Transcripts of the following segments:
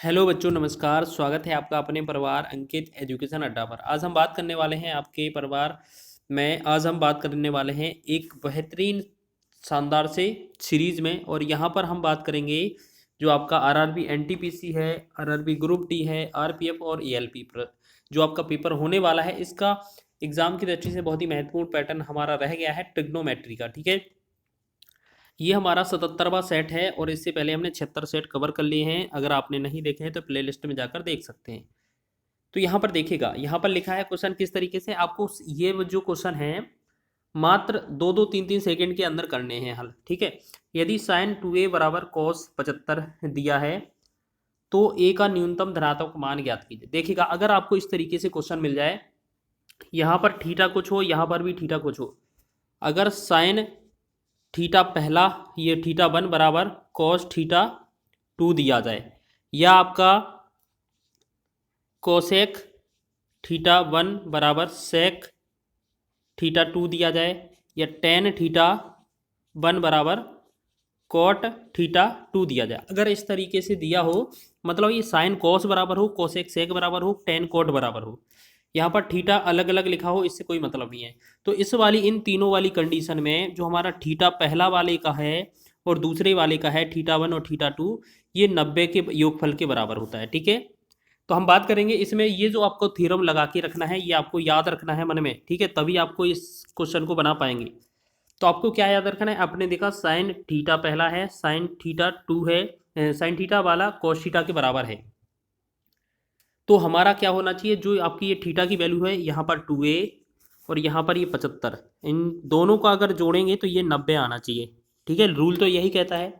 Hello बच्चों, नमस्कार। स्वागत है आपका अपने परिवार अंकित एजुकेशन अड्डा पर। आज हम बात करने वाले हैं आपके परिवार में। आज हम बात करने वाले हैं एक बेहतरीन शानदार से सीरीज में, और यहाँ पर हम बात करेंगे जो आपका आरआरबी एनटीपीसी है, आरआरबी ग्रुप डी है, आरपीएफ और एएलपी पर जो आपका पेपर होने वाला है। इसका एग्जाम की दृष्टि से बहुत ही महत्वपूर्ण पैटर्न हमारा रह गया है ट्रिग्नोमेट्री का। ठीक है, ये हमारा 77वां सेट है और इससे पहले हमने 76 सेट कवर कर लिए हैं। अगर आपने नहीं देखे हैं तो प्लेलिस्ट में जाकर देख सकते हैं। तो यहाँ पर देखिएगा, यहाँ पर लिखा है क्वेश्चन किस तरीके से आपको ये जो क्वेश्चन है मात्र 2-2 3-3 सेकंड के अंदर करने हैं हल। ठीक है, यदि साइन 2a बराबर cos 75 दिया है तो a का न्यूनतम धनात्मक मान ज्ञात कीजिए। देखिएगा, अगर आपको इस तरीके से क्वेश्चन मिल जाए, यहाँ पर थीटा कुछ हो, यहाँ पर भी थीटा कुछ हो। अगर साइन थीटा पहला, ये थीटा 1 बराबर कॉस थीटा 2 दिया जाए, या आपका कोसेक थीटा 1 बराबर सेक थीटा 2 दिया जाए, या टेन थीटा 1 बराबर कॉट थीटा 2 दिया जाए। अगर इस तरीके से दिया हो, मतलब ये साइन कॉस बराबर हो, कोसेक सेक बराबर हो, टेन कॉट बराबर हो, यहाँ पर थीटा अलग अलग लिखा हो, इससे कोई मतलब नहीं है। तो इस वाली इन तीनों वाली कंडीशन में जो हमारा थीटा पहला वाले का है और दूसरे वाले का है थीटा 1 और थीटा 2, ये 90 के योगफल के बराबर होता है। ठीक है, तो हम बात करेंगे इसमें ये जो आपको थ्योरम लगा के रखना है, ये आपको याद रखना है मन में। ठीक है, तभी आपको इस क्वेश्चन को बना पाएंगे। तो आपको क्या याद रखना है, आपने देखा साइन थीटा पहला है, साइन थीटा 2 है, साइन थीटा वाला कॉस थीटा के बराबर है। तो हमारा क्या होना चाहिए, जो आपकी ये थीटा की वैल्यू है यहाँ पर 2a और यहाँ पर ये 75, इन दोनों को अगर जोड़ेंगे तो ये 90 आना चाहिए। ठीक है, रूल तो यही कहता है।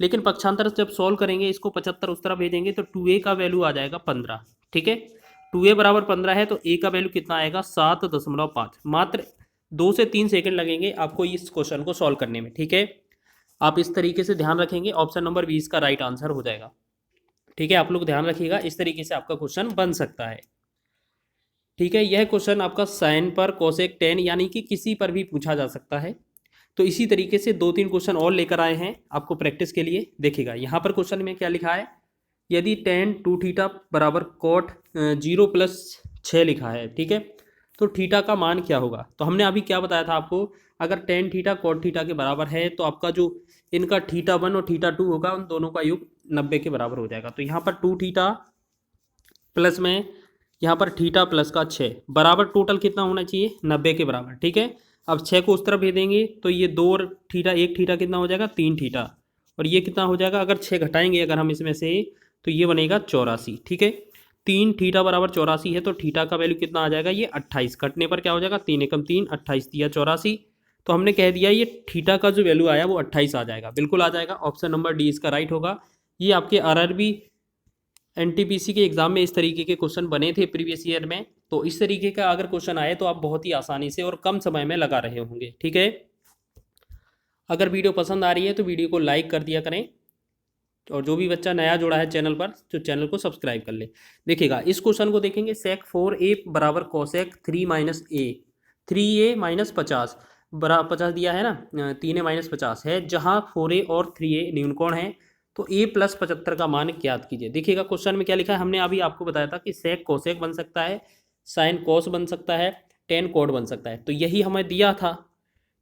लेकिन पक्षांतर जब सॉल्व करेंगे, इसको 75 उस तरफ भेजेंगे तो 2a का वैल्यू आ जाएगा 15। ठीक है, 2a बराबर 15 है तो a का वैल्यू कितना आएगा 7.5। मात्र 2 से 3 सेकंड लगेंगे आपको इस क्वेश्चन को सॉल्व करने में। ठीक है, आप इस तरीके से ध्यान रखेंगे, ऑप्शन नंबर 20 का राइट आंसर हो जाएगा। ठीक है, आप लोग ध्यान रखिएगा, इस तरीके से आपका क्वेश्चन बन सकता है। ठीक है, यह क्वेश्चन आपका साइन पर, कोसेक, टेन यानी कि किसी पर भी पूछा जा सकता है। तो इसी तरीके से 2-3 क्वेश्चन और लेकर आए हैं आपको प्रैक्टिस के लिए। देखिएगा, यहाँ पर क्वेश्चन में क्या लिखा है, यदि टेन 2 थीटा बराबर कोट 0+6 लिखा है। ठीक है, तो थीटा का मान क्या होगा। तो हमने अभी क्या बताया था आपको, अगर टेन थीटा कोट थीटा के बराबर है तो आपका जो इनका थीटा 1 और थीटा 2 होगा, उन दोनों का योग 90 के बराबर हो जाएगा। तो यहाँ पर 2 थीटा प्लस में यहाँ पर थीटा प्लस का 6 बराबर टोटल कितना होना चाहिए 90 के बराबर। ठीक है, अब 6 को उस तरफ भेजेंगे तो ये 2 और थीटा, एक थीटा कितना हो जाएगा 3 थीटा, और ये कितना हो जाएगा, अगर 6 घटाएंगे अगर हम इसमें से तो ये बनेगा 84। ठीक है, 3 थीटा बराबर 84 है तो थीटा का वैल्यू कितना आ जाएगा, ये 28। कटने पर क्या हो जाएगा, 3 एकम 3, 28 दिया 84। तो हमने कह दिया ये थीटा का जो वैल्यू आया वो 28 आ जाएगा, बिल्कुल आ जाएगा। ऑप्शन नंबर डी इसका राइट होगा। ये आपके आरआरबी एनटीपीसी के एग्जाम में इस तरीके के क्वेश्चन बने थे प्रीवियस ईयर में। तो इस तरीके का अगर क्वेश्चन आए तो आप बहुत ही आसानी से और कम समय में लगा रहे होंगे। ठीक है, अगर वीडियो पसंद आ रही है तो वीडियो को लाइक कर दिया करें, और जो भी बच्चा नया जुड़ा है चैनल पर तो चैनल को सब्सक्राइब कर ले। देखिएगा, इस क्वेश्चन को देखेंगे, सेक 4a बराबर कोसेक 3 माइनस ए, 3a माइनस 50 बराबर 50 दिया है ना, 3a माइनस 50 है, जहाँ 4a और 3a न्यूनकोण है। तो a प्लस 75 का मान ज्ञात कीजिए। देखिएगा, क्वेश्चन में क्या लिखा है, हमने अभी आपको बताया था कि सेक कोसेक बन सकता है, साइन कोस बन सकता है, टेन कोड बन सकता है। तो यही हमें दिया था।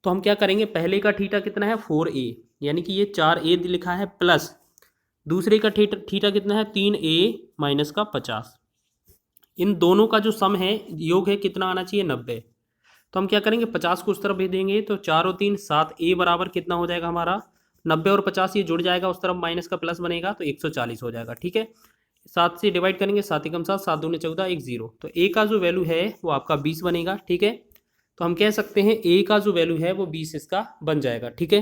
तो हम क्या करेंगे, पहले का थीटा कितना है 4a, यानी कि ये 4a लिखा है, प्लस दूसरे का थीटा कितना है 3a माइनस का 50। इन दोनों का जो सम है, योग है, कितना आना चाहिए 90। तो हम क्या करेंगे, 50 को उस तरफ भेज देंगे तो 4 और 3 7a बराबर कितना हो जाएगा हमारा 90, और 50 ये जुड़ जाएगा, उस तरफ माइनस का प्लस बनेगा तो 140 हो जाएगा। ठीक है, 7 से डिवाइड करेंगे, 7 एकम 7, 7 दूनी 14, 1 0। तो a का जो वैल्यू है वो आपका 20 बनेगा। ठीक है, तो हम कह सकते हैं a का जो वैल्यू है वो 20 इसका बन जाएगा। ठीक है,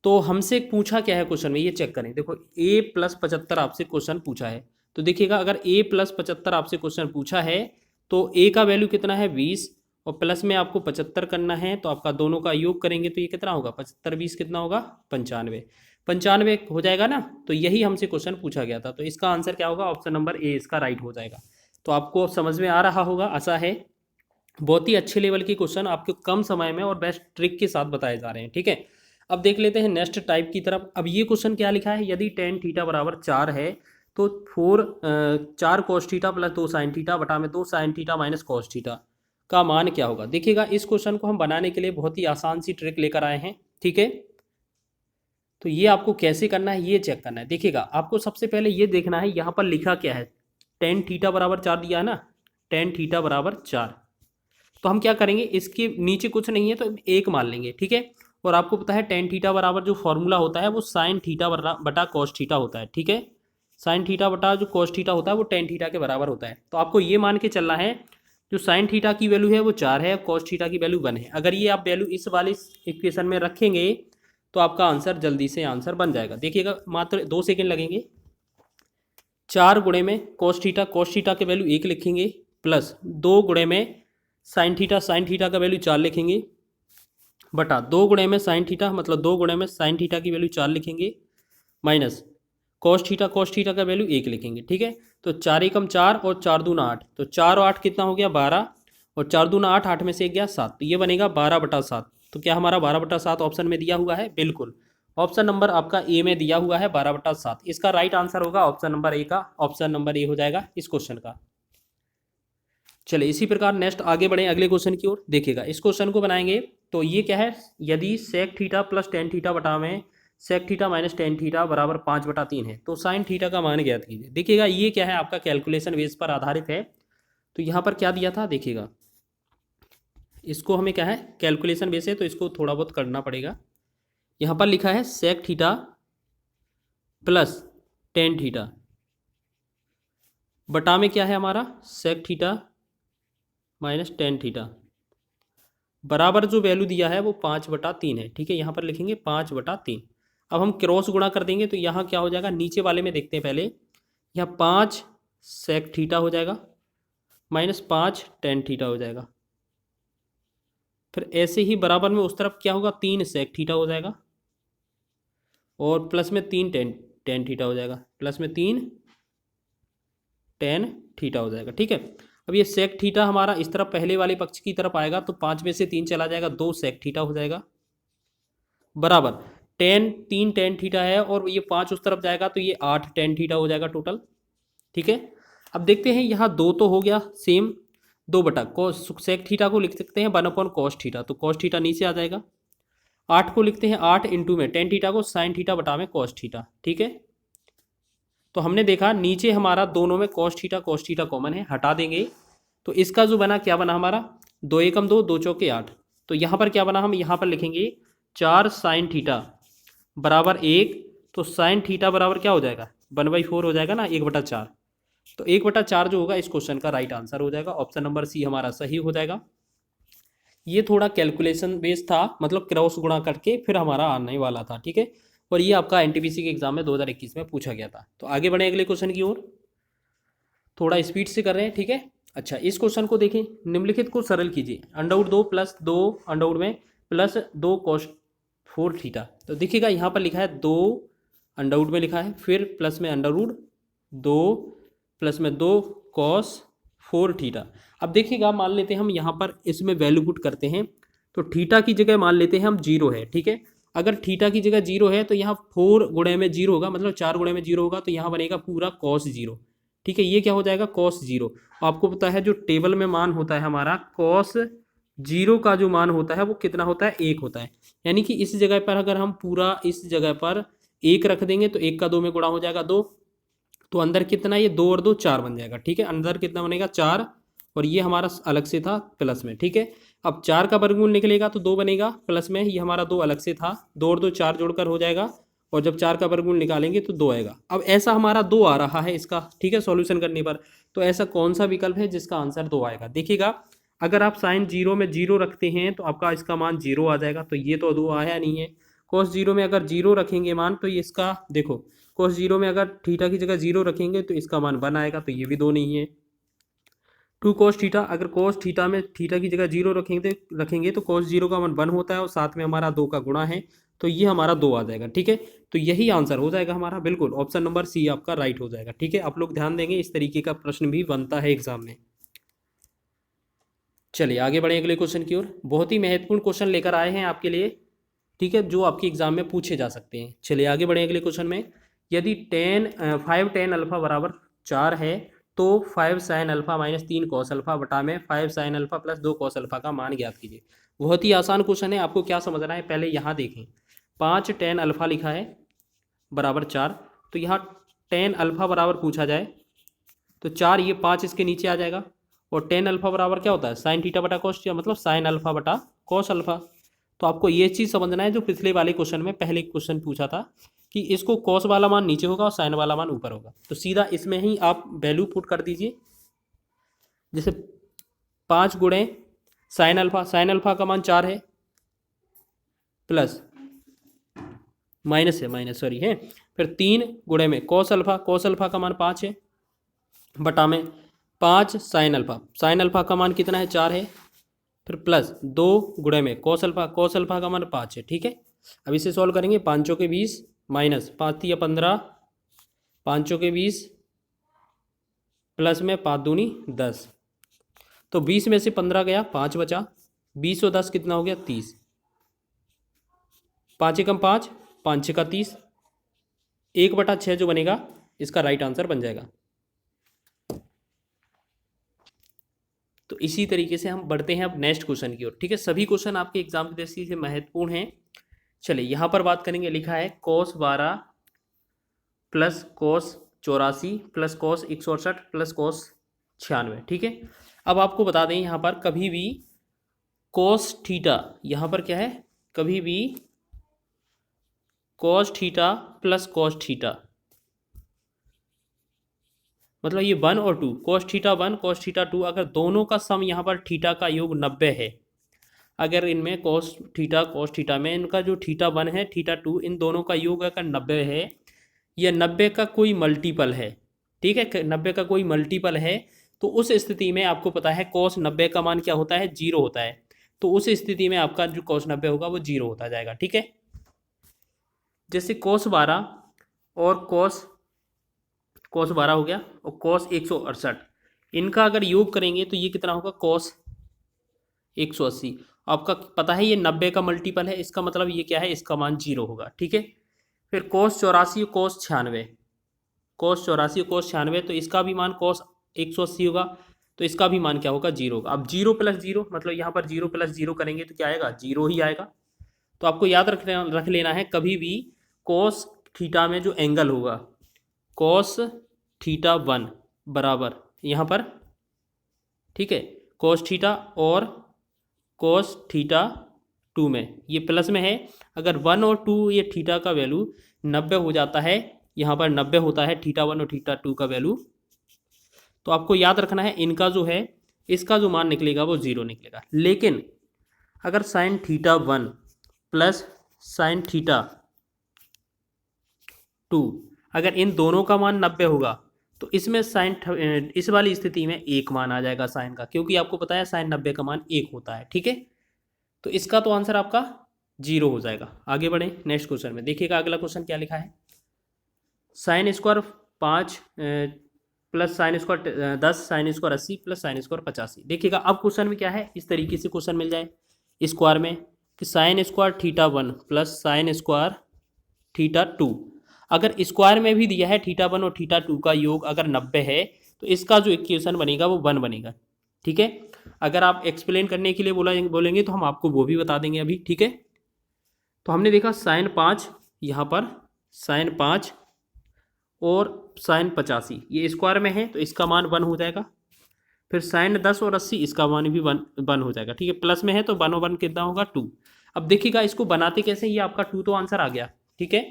तो हमसे पूछा क्या है क्वेश्चन में, ये चेक करें। देखो, a प्लस 75 आपसे क्वेश्चन पूछा है। तो देखिएगा, अगर a प्लस 75 आपसे क्वेश्चन पूछा है तो a का वैल्यू कितना है 20, और प्लस में आपको 75 करना है, तो आपका दोनों का योग करेंगे तो ये कितना होगा 75 20 कितना होगा 95, 95 हो जाएगा ना। तो यही हमसे क्वेश्चन पूछा गया था। तो इसका आंसर क्या होगा, ऑप्शन नंबर ए इसका राइट हो जाएगा। तो आपको अब समझ में आ रहा होगा, आशा है। बहुत ही अच्छे लेवल के क्वेश्चन आपके कम समय में और बेस्ट ट्रिक के साथ बताए जा रहे हैं। ठीक है, अब देख लेते हैं नेक्स्ट टाइप की तरफ। अब ये क्वेश्चन क्या लिखा है, यदि टेन थीटा बराबर 4 है तो 4 cos theta plus 2 sin theta बटा में 2 sin theta minus cos theta का मान क्या होगा। देखिएगा इस क्वेश्चन को हम बनाने के लिए बहुत ही आसान सी ट्रिक लेकर आए हैं, ठीक है। तो ये आपको कैसे करना है ये चेक करना है। देखिएगा आपको सबसे पहले ये देखना है यहाँ पर लिखा क्या है, टेन थीटा बराबर 4 दिया है ना, टेन थीटा बराबर 4। तो हम क्या करेंगे, इसके नीचे कुछ नहीं है तो एक मान लेंगे, ठीक है। और आपको पता है टेन थीटा बराबर जो फॉर्मूला होता है वो साइन थीटा बटा कॉस थीटा होता है, ठीक है। साइन थीटा बटा जो कॉस थीटा होता है वो टेन थीटा के बराबर होता है। तो आपको ये मान के चलना है जो साइन थीटा की वैल्यू है वो 4 है, कॉस थीटा की वैल्यू 1 है। अगर ये आप वैल्यू इस वाले इक्वेशन में रखेंगे तो आपका आंसर जल्दी से आंसर बन जाएगा। देखिएगा मात्र 2 सेकेंड लगेंगे। 4 गुणे में कॉस थीटा के वैल्यू 1 लिखेंगे, प्लस 2 गुणे में साइन थीटा का वैल्यू 4 लिखेंगे, बटा 2 गुणे में साइन थीटा मतलब 2 गुणे में साइन थीटा की वैल्यू 4 लिखेंगे, माइनस कॉस थीटा का वैल्यू 1 लिखेंगे, ठीक है। तो 4 एकम 4 और 4 दूना 8, तो 4 और 8 कितना हो गया 12, और 4 दूना 8, 8 में से 1 गया 7, तो ये बनेगा 12/7। तो क्या हमारा 12/7 ऑप्शन में दिया हुआ है? बिल्कुल, ऑप्शन नंबर आपका ए में दिया हुआ है 12/7। इसका राइट आंसर होगा ऑप्शन नंबर ए का, ऑप्शन नंबर ए हो जाएगा इस क्वेश्चन का। चलिए इसी प्रकार नेक्स्ट आगे बढ़े अगले क्वेश्चन की ओर। देखिएगा इस क्वेश्चन को बनाएंगे तो ये क्या है, यदि sec theta plus tan theta बटा में sec theta minus tan theta बराबर 5/3 है तो साइन थीटा का मान ज्ञात कीजिए। देखिएगा ये क्या है, आपका कैलकुलेशन बेस पर आधारित है। तो यहाँ पर क्या दिया था, देखिएगा इसको हमें क्या है कैलकुलेशन बेस है तो इसको थोड़ा बहुत करना पड़ेगा। यहाँ पर लिखा है sec theta plus tan theta बटा में क्या है हमारा sec theta minus tan theta बराबर जो वैल्यू दिया है वो 5/3 है, ठीक है। यहाँ पर लिखेंगे 5/3। अब हम क्रॉस गुणा कर देंगे तो यहाँ क्या हो जाएगा, नीचे वाले में देखते हैं पहले, यहाँ 5 सेक थीटा हो जाएगा माइनस 5 टेन थीटा हो जाएगा। फिर ऐसे ही बराबर में उस तरफ क्या होगा, 3 सेक थीटा हो जाएगा और प्लस में 3 टेन थीटा हो जाएगा, प्लस में 3 टेन थीटा हो जाएगा, ठीक है। अब ये सेक थीटा हमारा इस तरफ पहले वाले पक्ष की तरफ आएगा तो 5 में से 3 चला जाएगा, 2 सेक थीटा हो जाएगा, बराबर 3 टेन थीटा है और ये 5 उस तरफ जाएगा तो ये 8 टेन थीटा हो जाएगा टोटल, ठीक है। अब देखते हैं यहाँ 2 तो हो गया सेम, 2 बटा कॉस सेक थीटा को लिख सकते हैं 1/cos थीटा, तो cos थीटा नीचे आ जाएगा। 8 को लिखते हैं 8 इंटू में टेन थीटा को साइन थीटा बटा में cos थीटा, ठीक है। तो हमने देखा नीचे हमारा दोनों में cos थीटा कॉमन है, हटा देंगे तो इसका जो बना क्या बना हमारा 2 एकम 2, 2 चौके 8। तो यहाँ पर क्या बना, हम यहाँ पर लिखेंगे 4 साइन थीटा बराबर 1, तो साइन थीटा बराबर क्या हो जाएगा 1/4 हो जाएगा ना, 1/4। तो 1/4 जो होगा इस क्वेश्चन का राइट आंसर हो जाएगा, ऑप्शन नंबर सी हमारा सही हो जाएगा। ये थोड़ा कैलकुलेशन बेस्ड था, मतलब क्रॉस गुणा करके फिर हमारा आने वाला था, ठीक है। और ये आपका एनटीपीसी के एग्जाम में 2021 में पूछा गया था। तो आगे बढ़े अगले क्वेश्चन की ओर, थोड़ा स्पीड से कर रहे हैं, ठीक है। अच्छा इस क्वेश्चन को देखें, निम्नलिखित को सरल कीजिए, √2 प्लस 2 अंडरवुड में प्लस 2 cos 4 थीटा। तो देखिएगा यहाँ पर लिखा है 2 अंडरवुड में लिखा है, फिर प्लस में √2 प्लस में 2 cos 4 थीटा। अब देखिएगा मान लेते हैं हम यहाँ पर इसमें वैल्यू पुट करते हैं तो थीटा की जगह मान लेते हैं हम 0 है, ठीक है। अगर थीटा की जगह 0 है तो यहाँ 4 गुणे में 0 होगा, मतलब 4 गुणे में 0 होगा तो यहाँ बनेगा पूरा cos 0, ठीक है। ये क्या हो जाएगा cos 0। आपको पता है जो टेबल में मान होता है हमारा cos 0 का जो मान होता है वो कितना होता है 1 होता है। यानी कि इस जगह पर अगर हम पूरा इस जगह पर 1 रख देंगे तो 1 का 2 में गुणा हो जाएगा 2, तो अंदर कितना, ये 2 और 2 4 बन जाएगा, ठीक है। अंदर कितना बनेगा 4, और ये हमारा अलग से था प्लस में, ठीक है। अब 4 का वर्गमूल निकलेगा तो 2 बनेगा प्लस में, ये हमारा 2 अलग से था, 2 और 2 4 जोड़कर हो जाएगा, और जब 4 का वर्गमूल निकालेंगे तो 2 आएगा। अब ऐसा हमारा 2 आ रहा है इसका, ठीक है, सॉल्यूशन करने पर। तो ऐसा कौन सा विकल्प है जिसका आंसर 2 आएगा। देखिएगा अगर आप साइन 0 में 0 रखते हैं तो आपका इसका मान 0 आ जाएगा, तो ये तो 2 आया नहीं है। cos 0 में अगर 0 रखेंगे मान तो ये इसका देखो, cos 0 में अगर थीटा की जगह 0 रखेंगे तो इसका मान 1 आएगा, तो ये भी 2 नहीं है। 2 cos थीटा, अगर cos थीटा में थीटा की जगह 0 रखेंगे तो cos 0 का मान 1 होता है और साथ में हमारा 2 का गुणा है, तो ये हमारा 2 आ जाएगा, ठीक है। तो यही आंसर हो जाएगा हमारा, बिल्कुल ऑप्शन नंबर सी आपका राइट हो जाएगा, ठीक है। आप लोग ध्यान देंगे, इस तरीके का प्रश्न भी बनता है एग्जाम में। चलिए आगे बढ़े अगले क्वेश्चन की ओर। बहुत ही महत्वपूर्ण क्वेश्चन लेकर आए हैं आपके लिए, ठीक है, जो आपके एग्जाम में पूछे जा सकते हैं। चलिए आगे बढ़े अगले क्वेश्चन में। यदि 5 tan अल्फा बराबर 4 है तो 5 sin alpha minus 3 cos alpha बटा में 5 sin alpha plus 2 cos alpha का मान ज्ञात कीजिए। बहुत ही आसान क्वेश्चन है, आपको क्या समझना है पहले यहाँ देखें। 5 tan अल्फा लिखा है बराबर 4, तो यहाँ tan अल्फा बराबर पूछा जाए तो 4, ये 5 इसके नीचे आ जाएगा, और tan अल्फा बराबर क्या होता है sin थीटा बटा cos थीटा, मतलब sin अल्फा बटा cos अल्फा। तो आपको ये चीज़ समझना है जो पिछले वाले क्वेश्चन में पहले क्वेश्चन पूछा था कि इसको cos वाला मान नीचे होगा और sin वाला मान ऊपर होगा, तो सीधा इसमें ही आप वैल्यू पुट कर दीजिए। जैसे 5 गुणे sin अल्फा का मान 4 है, प्लस माइनस है, माइनस सॉरी है, फिर 3 गुणे में cos अल्फा का मान 5 है, बटा में 5 sin अल्फा का मान कितना है 4 है, फिर प्लस 2 गुणे में cos अल्फा का मान 5 है। ठीक है, अब इसे सॉल्व करेंगे। 5 चौके 20 माइनस 5 या 15, 5 चौके 20 प्लस में 5 दूनी 10, तो 20 में से 15 गया, 5 बचा, 20 और 10 कितना हो गया 30, 5 एकम 5, 5 छः का 30, 1/6 जो बनेगा इसका राइट आंसर बन जाएगा। तो इसी तरीके से हम बढ़ते हैं अब नेक्स्ट क्वेश्चन की ओर। ठीक है, सभी क्वेश्चन आपके एग्जाम की दृष्टि से महत्वपूर्ण हैं। चलिए यहाँ पर बात करेंगे, लिखा है cos 12 plus cos 84 plus cos 168 plus cos 96। ठीक है, अब आपको बता दें यहाँ पर कभी भी cos थीटा, यहाँ पर क्या है, कभी भी cos theta plus cos theta, मतलब ये 1 और 2, cos थीटा 1 cos थीटा 2, अगर दोनों का सम यहाँ पर थीटा का योग 90 है, अगर इनमें cos थीटा में इनका जो थीटा 1 है थीटा 2, इन दोनों का योग अगर 90 है, यह 90 का कोई मल्टीपल है, ठीक है, 90 का कोई मल्टीपल है, तो उस स्थिति में आपको पता है cos 90 का मान क्या होता है 0 होता है, तो उस स्थिति में आपका जो cos 90 होगा वो 0 होता जाएगा। ठीक है, जैसे cos 12 और cos 12 हो गया और cos 168, इनका अगर योग करेंगे तो ये कितना होगा cos 180। आपका पता है ये 90 का मल्टीपल है, इसका मतलब ये क्या है, इसका मान 0 होगा। ठीक है, फिर cos 84 cos 96, cos 84 cos 96, तो इसका भी मान cos 180 होगा, तो इसका भी मान क्या होगा 0 होगा। अब 0 + 0 मतलब यहाँ पर 0 + 0 करेंगे तो क्या आएगा 0 ही आएगा। तो आपको याद रख लेना है, कभी भी cos थीटा में जो एंगल होगा cos थीटा 1 बराबर यहाँ पर, ठीक है, cos थीटा और cos थीटा 2 में ये प्लस में है, अगर 1 और 2 ये थीटा का वैल्यू 90 हो जाता है, यहाँ पर 90 होता है थीटा 1 और थीटा 2 का वैल्यू, तो आपको याद रखना है इनका जो है, इसका जो मान निकलेगा वो 0 निकलेगा। लेकिन अगर sine theta 1 plus sine theta 2, अगर इन दोनों का मान 90 होगा तो इसमें इस वाली स्थिति में 1 मान आ जाएगा साइन का, क्योंकि आपको पता है साइन 90 का मान 1 होता है। ठीक है, तो इसका तो आंसर आपका 0 हो जाएगा। आगे बढ़े नेक्स्ट क्वेश्चन में, देखिएगा अगला क्वेश्चन क्या लिखा है, sine square 5 plus sine square 10 sine square 80 plus sine square 85। देखिएगा अब क्वेश्चन में क्या है, इस तरीके से क्वेश्चन मिल जाए स्क्वायर में कि sine square theta 1 plus sine square theta 2, अगर स्क्वायर में भी दिया है थीटा 1 और थीटा 2 का योग अगर 90 है तो इसका जो इक्वेशन बनेगा वो 1 बनेगा। ठीक है, अगर आप एक्सप्लेन करने के लिए बोलेंगे तो हम आपको वो भी बता देंगे अभी। ठीक है, तो हमने देखा साइन 5, यहाँ पर साइन 5 और साइन 85 ये स्क्वायर में है तो इसका मान 1 हो जाएगा, फिर साइन 10 और 80 इसका मान भी 1 हो जाएगा। ठीक है, प्लस में है तो 1 और 1 कितना होगा 2। अब देखिएगा इसको बनाते कैसे, ये आपका 2 तो आंसर आ गया। ठीक है,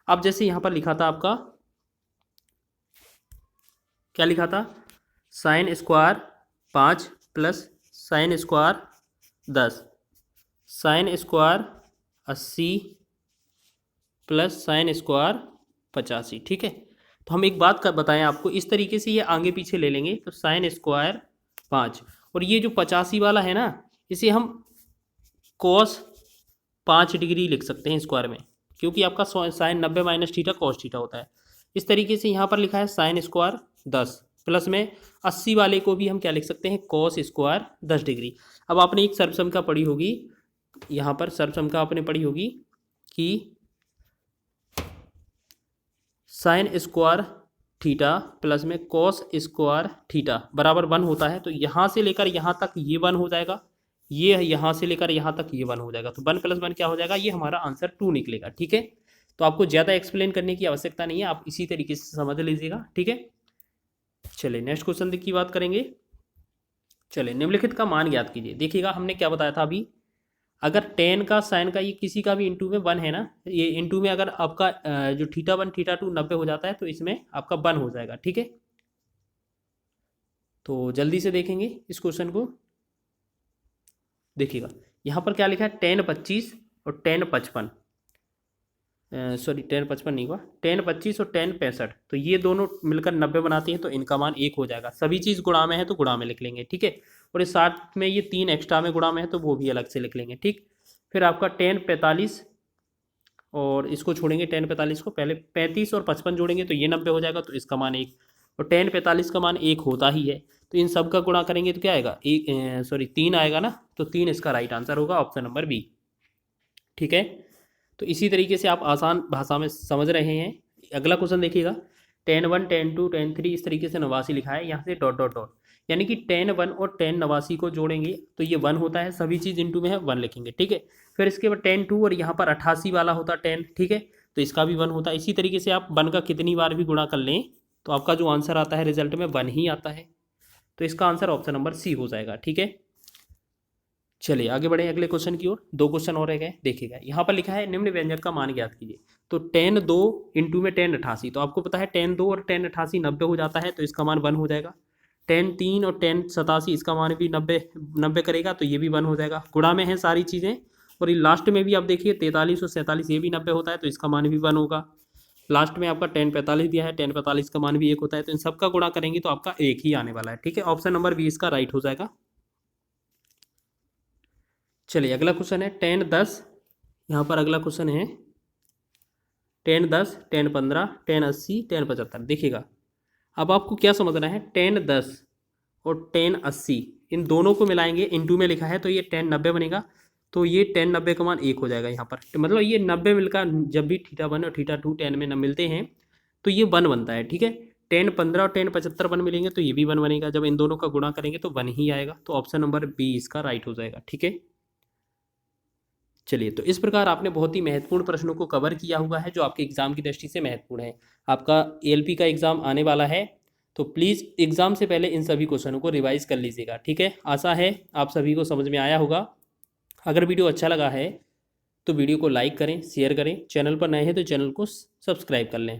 अब जैसे यहाँ पर लिखा था आपका, क्या लिखा था, sine square 5 plus sine square 10 sine square 80 plus sine square 85। ठीक है, तो हम एक बात बताएं आपको, इस तरीके से ये आगे पीछे ले लेंगे तो साइन स्क्वायर 5 और ये जो 85 वाला है ना, इसे हम cos 5 डिग्री लिख सकते हैं स्क्वायर में, क्योंकि आपका sine 90 minus theta cos theta होता है। इस तरीके से यहाँ पर लिखा है साइन स्क्वायर 10 प्लस में 80 वाले को भी हम क्या लिख सकते हैं cos स्क्वायर 10 डिग्री। अब आपने एक सर्वसम पढ़ी होगी, यहाँ पर सर्वसम आपने पढ़ी होगी कि साइन स्क्वायर थीटा प्लस में कॉस स्क्वायर थीटा बराबर 1 होता है। तो यहाँ से लेकर यहाँ तक ये 1 हो जाएगा, ये यहाँ से लेकर यहाँ तक ये 1 हो जाएगा। तो 1 + 1 क्या हो जाएगा, ये हमारा आंसर 2 निकलेगा। ठीक है, तो आपको ज़्यादा एक्सप्लेन करने की आवश्यकता नहीं है, आप इसी तरीके से समझ लीजिएगा। ठीक है, चलिए नेक्स्ट क्वेश्चन की बात करेंगे। चलिए, निम्नलिखित का मान ज्ञात कीजिए। देखिएगा हमने क्या बताया था अभी, अगर टेन का साइन का ये किसी का भी इंटू में 1 है ना, ये इंटू में अगर आपका जो θ1 θ2 90 हो जाता है तो इसमें आपका 1 हो जाएगा। ठीक है, तो जल्दी से देखेंगे इस क्वेश्चन को। देखिएगा यहाँ पर क्या लिखा है, tan 25 और tan 55, सॉरी tan 55 नहीं हुआ, tan 25 और tan 65, तो ये दोनों मिलकर 90 बनाती हैं, तो इनका मान 1 हो जाएगा। सभी चीज़ गुणा में है तो गुणा में लिख लेंगे। ठीक है, और इस 60 में ये 3 एक्स्ट्रा में गुणा में है तो वो भी अलग से लिख लेंगे। ठीक, फिर आपका tan 45 और इसको छोड़ेंगे, tan 45 को पहले 35 और 55 जोड़ेंगे तो ये 90 हो जाएगा, तो इसका मान 1, और tan 45 का मान 1 होता ही है, तो इन सब का गुणा करेंगे तो क्या आएगा, 3 आएगा ना, तो 3 इसका राइट आंसर होगा, ऑप्शन नंबर बी। ठीक है, तो इसी तरीके से आप आसान भाषा में समझ रहे हैं। अगला क्वेश्चन देखिएगा, tan 1 tan 2 tan 3 इस तरीके से 89 लिखा है, यहाँ से डॉट डॉट डॉट, यानी कि tan 1 और tan 89 को जोड़ेंगे तो ये 1 होता है, सभी चीज़ इंटू में है 1 लिखेंगे। ठीक है, फिर इसके बाद tan 2 और यहाँ पर 88 वाला होता है 10, ठीक है, तो इसका भी 1 होता है। इसी तरीके से आप 1 का कितनी बार भी गुणा कर लें तो आपका जो आंसर आता है रिजल्ट में 1 ही आता है, तो इसका आंसर ऑप्शन नंबर सी हो जाएगा। ठीक है, चलिए आगे बढ़े अगले क्वेश्चन की ओर। 2 क्वेश्चन और रह गए। देखिएगा यहाँ पर लिखा है निम्न व्यंजक का मान ज्ञात कीजिए। तो tan 2 इंटू में tan 88, तो आपको पता है tan 2 और tan 88 90 हो जाता है, तो इसका मान 1 हो जाएगा। tan 3 और tan 87 इसका मान भी 90 करेगा, तो ये भी 1 हो जाएगा। गुणा में है सारी चीज़ें, और ये लास्ट में भी आप देखिए 43 और 47 ये भी 90 होता है, तो इसका मान भी 1 होगा। लास्ट में आपका tan 45 दिया है, tan 45 का मान भी 1 होता है, तो इन सब का गुणा करेंगे तो आपका 1 ही आने वाला है। ठीक है, ऑप्शन नंबर बी इसका राइट हो जाएगा। चलिए अगला क्वेश्चन है tan 10, यहाँ पर अगला क्वेश्चन है tan 10 tan 15 tan 80 tan 75। देखिएगा अब आपको क्या समझना है, tan 10 और tan 80 इन दोनों को मिलाएंगे, इंटू में लिखा है तो ये tan 90 बनेगा, तो ये tan 90 का मान 1 हो जाएगा यहाँ पर। तो मतलब ये 90 मिलकर जब भी θ1 और θ2 tan में न मिलते हैं तो ये 1 बनता है। ठीक है, tan 15 और tan 75 1 मिलेंगे तो ये भी 1 बनेगा, जब इन दोनों का गुणा करेंगे तो 1 ही आएगा, तो ऑप्शन नंबर बी इसका राइट हो जाएगा। ठीक है, चलिए तो इस प्रकार आपने बहुत ही महत्वपूर्ण प्रश्नों को कवर किया हुआ है जो आपके एग्जाम की दृष्टि से महत्वपूर्ण है। आपका एएलपी का एग्जाम आने वाला है, तो प्लीज़ एग्जाम से पहले इन सभी क्वेश्चनों को रिवाइज कर लीजिएगा। ठीक है, आशा है आप सभी को समझ में आया होगा। अगर वीडियो अच्छा लगा है तो वीडियो को लाइक करें, शेयर करें, चैनल पर नए हैं तो चैनल को सब्सक्राइब कर लें।